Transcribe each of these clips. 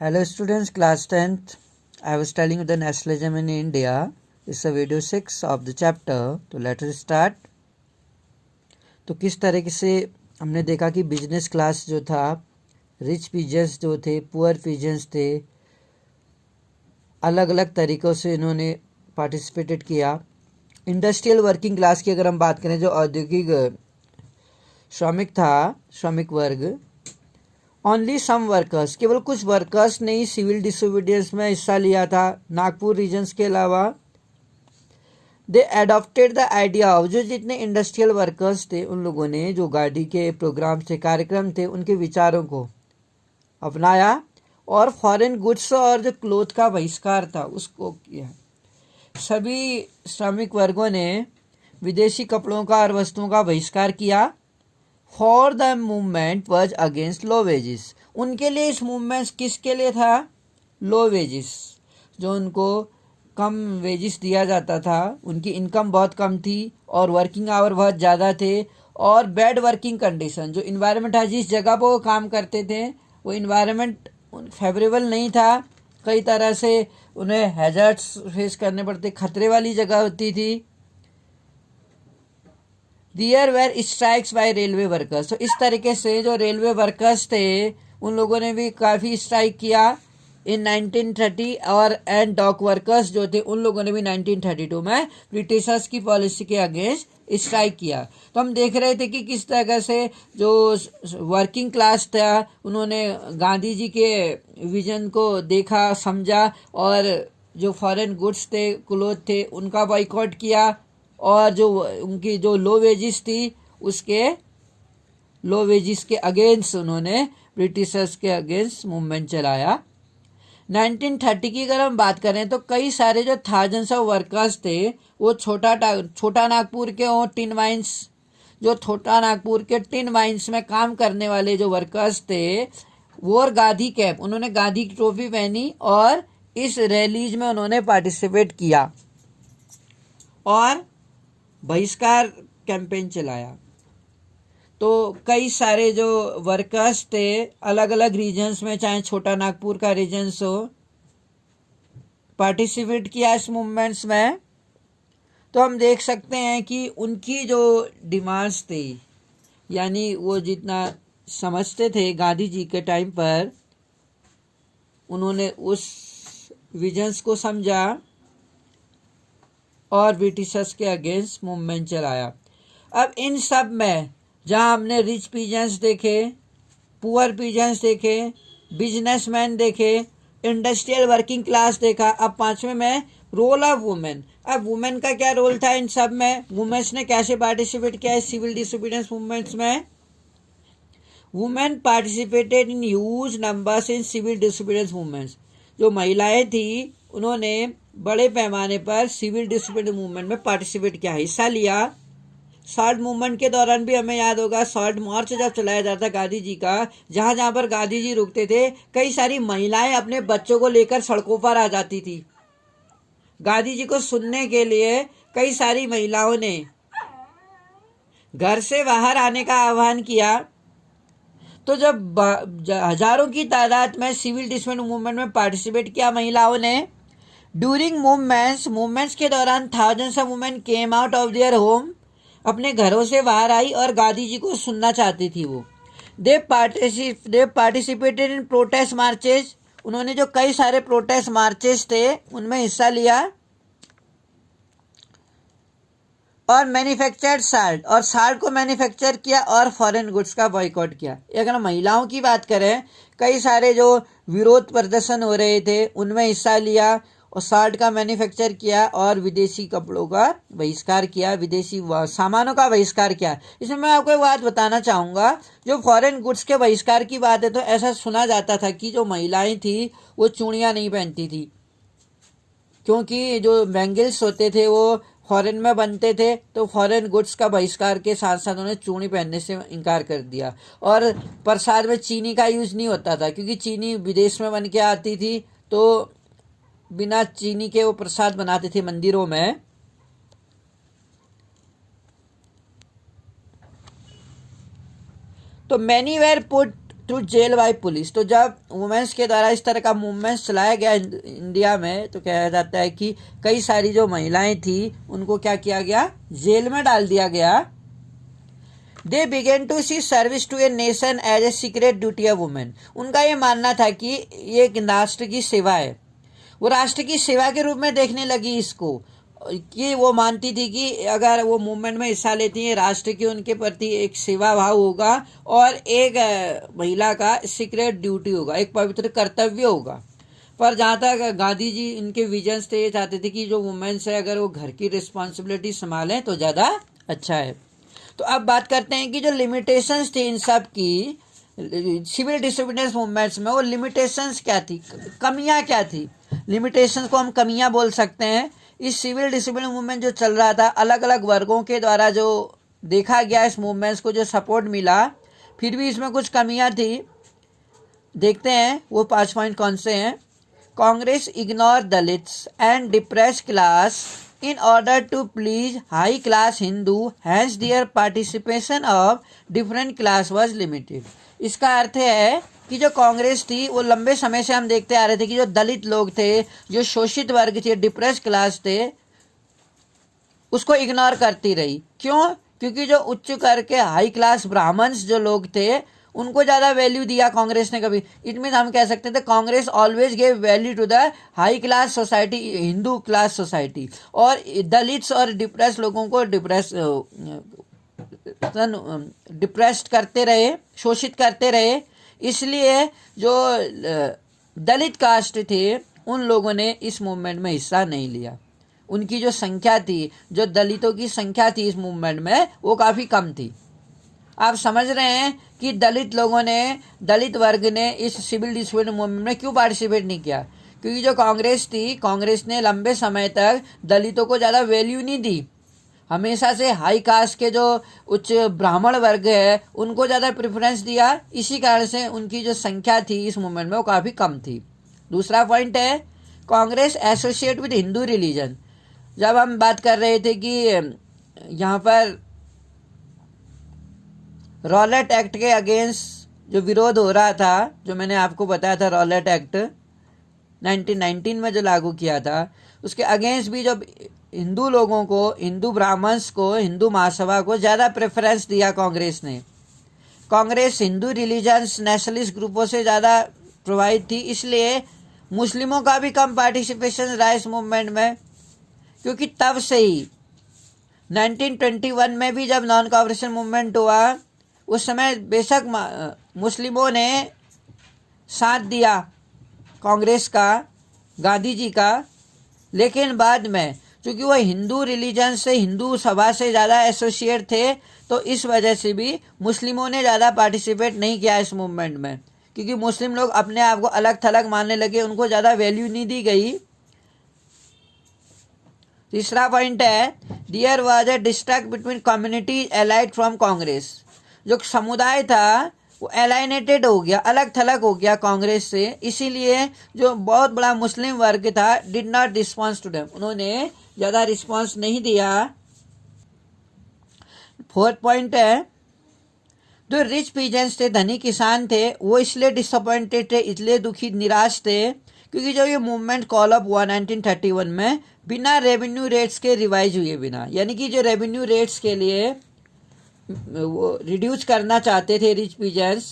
Hello students, class 10th. I was telling you the nationalism in India. It's a video 6 of the chapter. तो let us start. तो किस तरीके से हमने देखा कि बिजनेस क्लास जो था, रिच पीजेंट्स जो थे, पुअर पीजेंट्स थे, अलग अलग तरीक़ों से इन्होंने पार्टिसिपेटेड किया। इंडस्ट्रियल वर्किंग क्लास की अगर हम बात करें, जो औद्योगिक श्रमिक था, श्रमिक वर्ग, ओनली सम वर्कर्स, केवल कुछ वर्कर्स ने ही सिविल डिसोबीडियंस में हिस्सा लिया था, नागपुर रीजन्स के अलावा। दे एडॉप्टेड द आइडिया ऑफ, जो जितने इंडस्ट्रियल वर्कर्स थे उन लोगों ने, जो गाड़ी के प्रोग्राम थे, कार्यक्रम थे, उनके विचारों को अपनाया और फॉरेन गुड्स और जो क्लोथ का बहिष्कार था उसको किया। सभी श्रमिक वर्गों ने विदेशी कपड़ों का और वस्तुओं का बहिष्कार किया। For the movement was against low wages, उनके लिए इस मूवमेंट किसके लिए था? लो वेजिस, जो उनको कम वेजिस दिया जाता था, उनकी इनकम बहुत कम थी और वर्किंग आवर बहुत ज़्यादा थे, और बैड वर्किंग कंडीशन, जो इन्वायरमेंट है जिस जगह पर वो काम करते थे वो इन्वायरमेंट फेवरेबल नहीं था। कई तरह से उन्हें हैजर्ड्स फेस करने पड़ते, खतरे वाली जगह होती थी। There were strikes by railway workers, तो इस तरीके से जो रेलवे वर्कर्स थे उन लोगों ने भी काफ़ी स्ट्राइक किया इन 1930, और एंड डॉक वर्कर्स जो थे उन लोगों ने भी 1932 में ब्रिटिशर्स की पॉलिसी के अगेंस्ट स्ट्राइक किया। तो हम देख रहे थे कि किस तरह से जो वर्किंग क्लास था उन्होंने गांधी जी के विजन को देखा, समझा, और जो फॉरेन गुड्स थे, क्लोथ थे, उनका बॉयकॉट किया, और जो उनकी जो लो वेजिस थी उसके लो वेजिस के अगेंस्ट उन्होंने ब्रिटिशर्स के अगेंस्ट मूवमेंट चलाया। 1930 की अगर हम बात करें तो कई सारे जो थाउजेंड्स ऑफ वर्कर्स थे वो छोटा नागपुर के और टिन माइंस, जो छोटा नागपुर के टिन माइंस में काम करने वाले जो वर्कर्स थे वो, और गांधी कैप, उन्होंने गांधी की टोपी पहनी और इस रैलीज में उन्होंने पार्टिसिपेट किया और बहिष्कार कैंपेन चलाया। तो कई सारे जो वर्कर्स थे अलग अलग रीजन्स में, चाहे छोटा नागपुर का रीजन्स हो, पार्टिसिपेट किया इस मूवमेंट्स में। तो हम देख सकते हैं कि उनकी जो डिमांड्स थी, यानी वो जितना समझते थे गांधी जी के टाइम पर, उन्होंने उस विजन्स को समझा और ब्रिटिशर्स के अगेंस्ट मूवमेंट चलाया। अब इन सब में जहां हमने रिच पीजेंट्स देखे, पुअर पीजेंट्स देखे, बिजनेसमैन देखे, इंडस्ट्रियल वर्किंग क्लास देखा, अब पांचवें में रोल ऑफ वुमेन। अब वुमेन का क्या रोल था इन सब में? वुमेन्स ने कैसे पार्टिसिपेट किया इस सिविल डिसोबीडियंस मूवमेंट्स में? Women participated in huge numbers in civil disobedience movements, जो महिलाएं थी उन्होंने बड़े पैमाने पर सिविल डिसोबीडियंस मूवमेंट में पार्टिसिपेट किया, हिस्सा लिया। सॉल्ट मूवमेंट के दौरान भी हमें याद होगा, सॉल्ट मार्च जब चलाया जाता गांधी जी का, जहां जहां पर गांधी जी रुकते थे कई सारी महिलाएं अपने बच्चों को लेकर सड़कों पर आ जाती थी। गांधी जी को सुनने के लिए कई सारी महिलाओं ने घर से बाहर आने का आह्वान किया। तो जब हजारों की तादाद में सिविल डिसोबीडियंस मूवमेंट में पार्टिसिपेट किया महिलाओं ने, ड्यूरिंग मूवमेंट्स के दौरान thousands of women came out of their home, अपने घरों से बाहर आई और गांधी जी को सुनना चाहती थी वो। दे पार्टिसिपेटेड इन प्रोटेस्ट मार्चेज, उन्होंने जो कई सारे प्रोटेस्ट मार्चेस थे उनमें हिस्सा लिया, और मैन्युफैक्चर्ड साल्ट, और साल्ट को मैन्युफैक्चर किया, और फॉरेन गुड्स का बॉयकॉट किया। अगर हम महिलाओं की बात करें, कई सारे जो विरोध प्रदर्शन हो रहे थे उनमें हिस्सा लिया और साल्ट का मैन्युफैक्चर किया और विदेशी कपड़ों का बहिष्कार किया, विदेशी सामानों का बहिष्कार किया। इसमें मैं आपको एक बात बताना चाहूँगा, जो फॉरेन गुड्स के बहिष्कार की बात है तो ऐसा सुना जाता था कि जो महिलाएं थी वो चूड़ियाँ नहीं पहनती थी, क्योंकि जो बैंगल्स होते थे वो फॉरेन में बनते थे, तो फॉरेन गुड्स का बहिष्कार के साथ साथ उन्हें चूड़ी पहनने से इनकार कर दिया। और प्रसाद में चीनी का यूज़ नहीं होता था, क्योंकि चीनी विदेश में बन के आती थी, तो बिना चीनी के वो प्रसाद बनाते थे मंदिरों में। तो many were put through jail by police. तो जब वुमेन्स के द्वारा इस तरह का मूवमेंट चलाया गया इंडिया में, तो कहा जाता है कि कई सारी जो महिलाएं थी उनको क्या किया गया, जेल में डाल दिया गया। They began to see service to a nation as a secret duty of women. उनका ये मानना था कि ये एक राष्ट्र की सेवा है, वो राष्ट्र की सेवा के रूप में देखने लगी इसको, कि वो मानती थी कि अगर वो मूवमेंट में हिस्सा लेती है राष्ट्र की उनके प्रति एक सेवा भाव होगा और एक महिला का सीक्रेट ड्यूटी होगा, एक पवित्र कर्तव्य होगा। पर जहाँ तक गांधी जी इनके विजन्स थे, ये चाहते थे कि जो वुमेन्स है अगर वो घर की रिस्पॉन्सिबिलिटी संभालें तो ज़्यादा अच्छा है। तो अब बात करते हैं कि जो लिमिटेशंस थी इन सब की सिविल डिसोबीडियंस मूवमेंट्स में, वो लिमिटेशंस क्या थी, कमियां क्या थी। लिमिटेशंस को हम कमियां बोल सकते हैं। इस सिविल डिसोबीडियंस मूवमेंट जो चल रहा था, अलग अलग वर्गों के द्वारा जो देखा गया इस मूवमेंट्स को जो सपोर्ट मिला, फिर भी इसमें कुछ कमियां थी। देखते हैं वो 5 पॉइंट कौन से हैं। Congress ignore Dalits and depressed class in order to please high class Hindu, hence their participation of different class was limited। इसका अर्थ है कि जो कांग्रेस थी वो लंबे समय से हम देखते आ रहे थे कि जो दलित लोग थे, जो शोषित वर्ग थे, डिप्रेस क्लास थे, उसको इग्नोर करती रही। क्यों? क्योंकि जो उच्च करके हाई क्लास ब्राह्मण्स जो लोग थे उनको ज़्यादा वैल्यू दिया कांग्रेस ने कभी। इट मीन हम कह सकते थे Congress always gave value to the high class society, Hindu class society, और दलित्स और डिप्रेस लोगों को डिप्रेस्ड करते रहे, शोषित करते रहे। इसलिए जो दलित कास्ट थे उन लोगों ने इस मूवमेंट में हिस्सा नहीं लिया। उनकी जो संख्या थी, जो दलितों की संख्या थी इस मूवमेंट में, वो काफ़ी कम थी। आप समझ रहे हैं कि दलित लोगों ने, दलित वर्ग ने इस सिविल डिसोबीडियंस मूवमेंट में क्यों पार्टिसिपेट नहीं किया? क्योंकि जो कांग्रेस थी, कांग्रेस ने लंबे समय तक दलितों को ज़्यादा वैल्यू नहीं दी। हमेशा से हाई कास्ट के जो उच्च ब्राह्मण वर्ग है उनको ज़्यादा प्रेफरेंस दिया। इसी कारण से उनकी जो संख्या थी इस मूवमेंट में वो काफ़ी कम थी। दूसरा पॉइंट है Congress associate with Hindu religion. जब हम बात कर रहे थे कि यहाँ पर रॉलेट एक्ट के अगेंस्ट जो विरोध हो रहा था, जो मैंने आपको बताया था, रॉलेट एक्ट 1919 में जो लागू किया था, उसके अगेंस्ट भी जो हिंदू लोगों को, हिंदू ब्राह्मण्स को, हिंदू महासभा को ज़्यादा प्रेफरेंस दिया कांग्रेस ने। कांग्रेस हिंदू रिलीजन्स नेशनलिस्ट ग्रुपों से ज़्यादा प्रभावित थी, इसलिए मुस्लिमों का भी कम पार्टिसिपेशन रहा इस मूवमेंट में। क्योंकि तब से ही 1921 में भी जब नॉन कॉपरेशन मूवमेंट हुआ, उस समय बेशक मुस्लिमों ने साथ दिया कांग्रेस का, गांधी जी का, लेकिन बाद में चूँकि वो हिंदू रिलीजन से, हिंदू सभा से ज़्यादा एसोसिएट थे, तो इस वजह से भी मुस्लिमों ने ज़्यादा पार्टिसिपेट नहीं किया इस मूवमेंट में। क्योंकि मुस्लिम लोग अपने आप को अलग थलग मानने लगे, उनको ज़्यादा वैल्यू नहीं दी गई। तीसरा पॉइंट है there was a distract between community allied from Congress. जो समुदाय था वो एलाइनेटेड हो गया, अलग थलग हो गया कांग्रेस से, इसीलिए जो बहुत बड़ा मुस्लिम वर्ग था did not response to them, उन्होंने ज़्यादा रिस्पॉन्स नहीं दिया। फोर्थ पॉइंट है जो रिच पीजेंट्स थे, धनी किसान थे, वो इसलिए डिसअपॉइंटेड थे, इसलिए दुखी निराश थे क्योंकि जब ये मूवमेंट कॉल अप हुआ 1931 में, बिना रेवेन्यू रेट्स के रिवाइज हुए बिना, यानी कि जो रेवेन्यू रेट्स के लिए वो रिड्यूस करना चाहते थे रिच पीजेंट्स,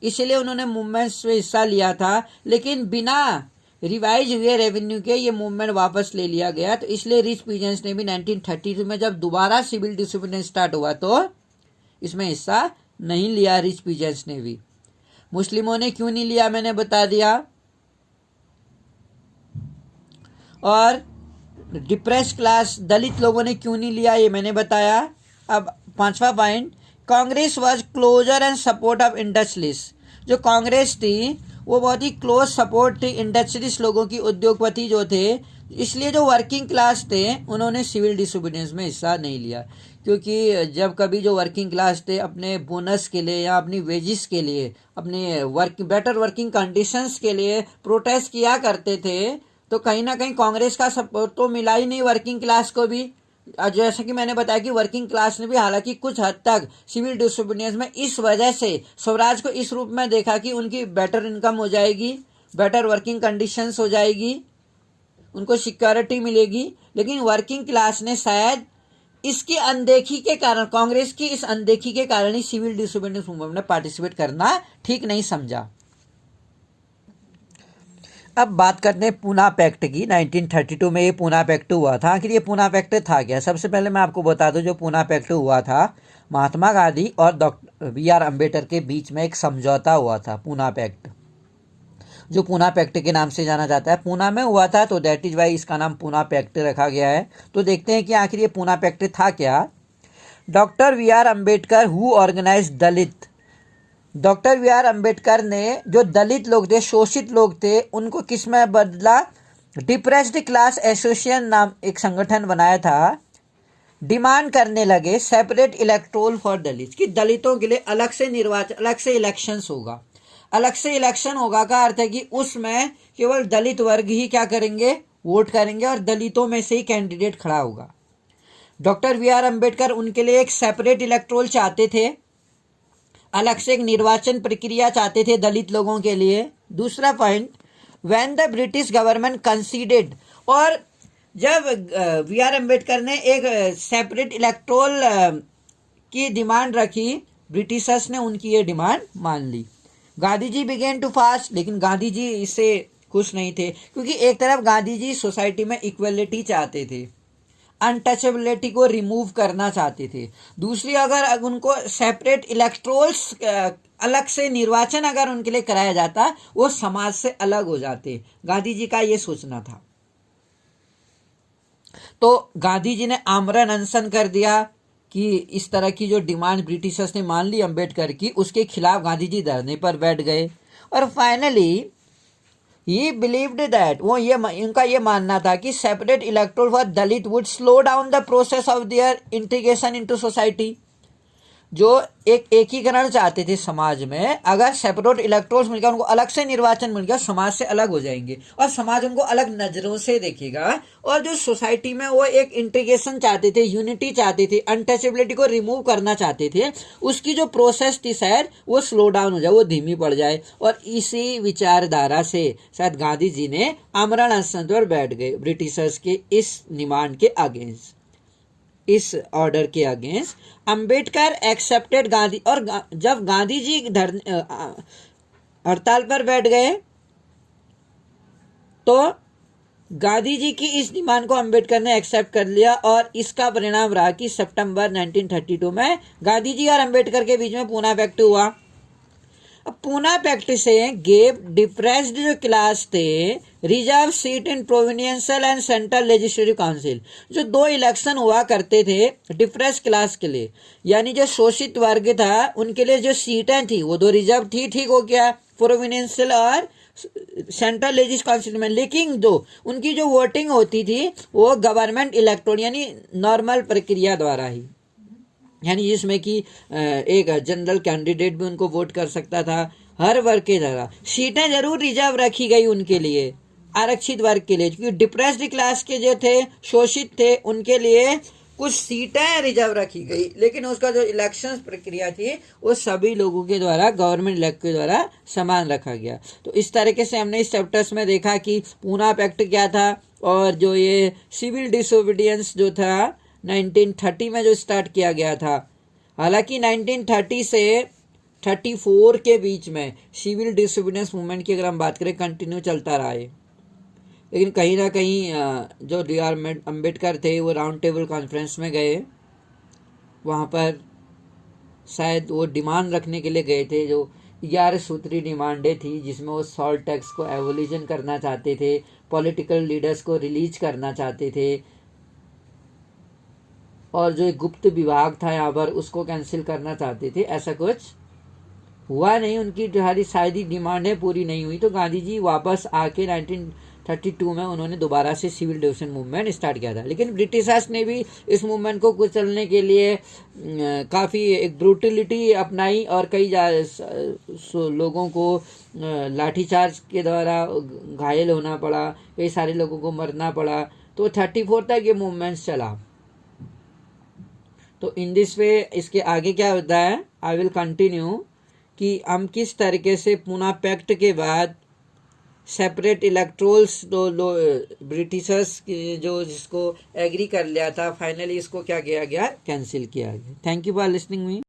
इसलिए उन्होंने मूवमेंट्स में हिस्सा लिया था, लेकिन बिना रिवाइज हुए रेवेन्यू के ये मूवमेंट वापस ले लिया गया। तो इसलिए रिच पीजेंट्स ने भी 1932 में जब दोबारा सिविल डिसोबीडियंस स्टार्ट हुआ तो इसमें हिस्सा नहीं लिया रिच पीजेंट्स ने भी। मुस्लिमों ने क्यों नहीं लिया मैंने बता दिया, और डिप्रेस क्लास दलित लोगों ने क्यों नहीं लिया ये मैंने बताया। अब पांचवा point, Congress was closer and support of industrialist. जो कांग्रेस थी वो बहुत ही क्लोज सपोर्ट थी इंडस्ट्रियलिस्ट लोगों की, उद्योगपति जो थे, इसलिए जो वर्किंग क्लास थे उन्होंने सिविल डिसोबीडियंस में हिस्सा नहीं लिया। क्योंकि जब कभी जो वर्किंग क्लास थे अपने बोनस के लिए या अपनी वेजिस के लिए, अपने बेटर वर्किंग कंडीशंस के लिए प्रोटेस्ट किया करते थे, तो कहीं ना कहीं कांग्रेस का सपोर्ट तो मिला ही नहीं वर्किंग क्लास को भी। जैसा कि मैंने बताया कि वर्किंग क्लास ने भी हालांकि कुछ हद तक सिविल डिसोबीडियंस में इस वजह से स्वराज को इस रूप में देखा कि उनकी बेटर इनकम हो जाएगी, बेटर वर्किंग कंडीशंस हो जाएगी, उनको सिक्योरिटी मिलेगी। लेकिन वर्किंग क्लास ने शायद इसकी अनदेखी के कारण, कांग्रेस की इस अनदेखी के कारण ही सिविल डिसोबीडियंस मूवमेंट में पार्टिसिपेट करना ठीक नहीं समझा। अब बात करते हैं पूना पैक्ट की। 1932 में ये पूना पैक्ट हुआ था। आखिर ये पूना पैक्ट था क्या? सबसे पहले मैं आपको बता दूं, जो पूना पैक्ट हुआ था, महात्मा गांधी और डॉक्टर BR अम्बेडकर के बीच में एक समझौता हुआ था, पूना पैक्ट, जो पूना पैक्ट के नाम से जाना जाता है। पूना में हुआ था, तो दैट इज वाई इसका नाम पूना पैक्ट रखा गया है। तो देखते हैं कि आखिर ये पूना पैक्ट था क्या। Doctor BR Ambedkar who organise Dalit, doctor BR Ambedkar ने जो दलित लोग थे, शोषित लोग थे, उनको किस में बदला? डिप्रेस्ड क्लास एसोसिएशन नाम एक संगठन बनाया था। डिमांड करने लगे सेपरेट इलेक्टोरल फॉर दलित, कि दलितों के लिए अलग से निर्वाचन, अलग से इलेक्शंस होगा। अलग से इलेक्शन होगा का अर्थ है कि उसमें केवल दलित वर्ग ही क्या करेंगे? वोट करेंगे, और दलितों में से ही कैंडिडेट खड़ा होगा। डॉक्टर BR अम्बेडकर उनके लिए एक सेपरेट इलेक्टोरल चाहते थे, अलग से एक निर्वाचन प्रक्रिया चाहते थे दलित लोगों के लिए। दूसरा point, when the British government conceded, और जब BR अम्बेडकर ने एक सेपरेट इलेक्टोरल की डिमांड रखी, ब्रिटिशर्स ने उनकी ये डिमांड मान ली। Gandhi ji begin to fast, लेकिन गांधी जी इससे खुश नहीं थे, क्योंकि एक तरफ गांधी जी सोसाइटी में इक्वलिटी चाहते थे, अनटचेबिलिटी को रिमूव करना चाहते थे। दूसरी, अगर उनको सेपरेट इलेक्ट्रोल्स, अलग से निर्वाचन अगर उनके लिए कराया जाता, वो समाज से अलग हो जाते। गांधी जी का ये सोचना था। तो गांधी जी ने आमरण अनशन कर दिया कि इस तरह की जो डिमांड ब्रिटिशर्स ने मान ली अम्बेडकर की, उसके खिलाफ गांधी जी धरने पर बैठ गए। और फाइनली ही बिलीव्ड दैट, वो ये इनका ये मानना था कि separate electoral for Dalit would slow down the process of their integration into society. जो एक एकीकरण चाहते थे समाज में, अगर सेपरेट इलेक्टोरल्स मिल गया, उनको अलग से निर्वाचन मिल गया, समाज से अलग हो जाएंगे और समाज उनको अलग नजरों से देखेगा। और जो सोसाइटी में वो एक इंटीग्रेशन चाहते थे, यूनिटी चाहते थे, अनटचेबिलिटी को रिमूव करना चाहते थे, उसकी जो प्रोसेस थी शायद वो स्लो डाउन हो जाए, वो धीमी पड़ जाए। और इसी विचारधारा से शायद गांधी जी ने आमरण अनशन पर बैठ गए ब्रिटिशर्स के इस डिमांड के अगेंस्ट, इस ऑर्डर के अगेंस्ट। अंबेडकर एक्सेप्टेड गांधी, और जब गांधी जी हड़ताल पर बैठ गए, तो गांधी जी की इस डिमांड को अंबेडकर ने एक्सेप्ट कर लिया। और इसका परिणाम रहा कि सितंबर 1932 में गांधी जी और अंबेडकर के बीच में पूना पैक्ट हुआ। पूना पैक्ट से गेव डिप्रेस्ड जो क्लास थे reserve seat in provincial and central legislative council. जो 2 इलेक्शन हुआ करते थे डिप्रेस्ड क्लास के लिए, यानी जो शोषित वर्ग था, उनके लिए जो सीटें थी वो 2 रिजर्व थी, ठीक हो गया, प्रोविंशियल और सेंट्रल लेजिस्लेटिव काउंसिल में। लेकिन जो उनकी जो वोटिंग होती थी वो गवर्नमेंट इलेक्टोरल यानी नॉर्मल प्रक्रिया द्वारा ही, यानी जिसमें कि एक जनरल कैंडिडेट भी उनको वोट कर सकता था। हर वर्ग के द्वारा सीटें जरूर रिजर्व रखी गई उनके लिए, आरक्षित वर्ग के लिए, क्योंकि डिप्रेस्ड क्लास के जो थे, शोषित थे, उनके लिए कुछ सीटें रिजर्व रखी गई। लेकिन उसका जो इलेक्शन प्रक्रिया थी वो सभी लोगों के द्वारा, गवर्नमेंट इलेक्ट के द्वारा समान रखा गया। तो इस तरीके से हमने इस चैप्टर्स में देखा कि पूना पैक्ट क्या था, और जो ये सिविल डिसोबीडियंस जो था 1930 में जो स्टार्ट किया गया था। हालांकि 1930 से 34 के बीच में सिविल डिसोबीडियंस मूवमेंट की अगर हम बात करें कंटिन्यू चलता रहा है। लेकिन कहीं ना कहीं जो BR अम्बेडकर थे वो राउंड टेबल कॉन्फ्रेंस में गए, वहाँ पर शायद वो डिमांड रखने के लिए गए थे, जो 11 सूत्री डिमांडें थी, जिसमें वो सॉल्ट टैक्स को एवोल्यूशन करना चाहते थे, पॉलिटिकल लीडर्स को रिलीज करना चाहते थे, और जो एक गुप्त विभाग था यहाँ पर उसको कैंसिल करना चाहते थे। ऐसा कुछ हुआ नहीं, उनकी सारी शायद डिमांडें पूरी नहीं हुई। तो गांधी जी वापस आके 1932 में उन्होंने दोबारा से सिविल डिसोबीडियंस मूवमेंट स्टार्ट किया था। लेकिन ब्रिटिशर्स ने भी इस मूवमेंट को कुचलने के लिए काफ़ी एक ब्रूटलिटी अपनाई, और कई लोगों को लाठीचार्ज के द्वारा घायल होना पड़ा, कई सारे लोगों को मरना पड़ा। तो 34 तक ये मूवमेंट चला। तो इन दिस वे इसके आगे क्या होता है, आई विल कंटिन्यू कि हम किस तरीके से पुणे पैक्ट के बाद सेपरेट इलेक्ट्रोल्स ब्रिटिशर्स जो जिसको एग्री कर लिया था, फाइनली इसको क्या किया गया, कैंसिल किया गया। Thank you for listening me.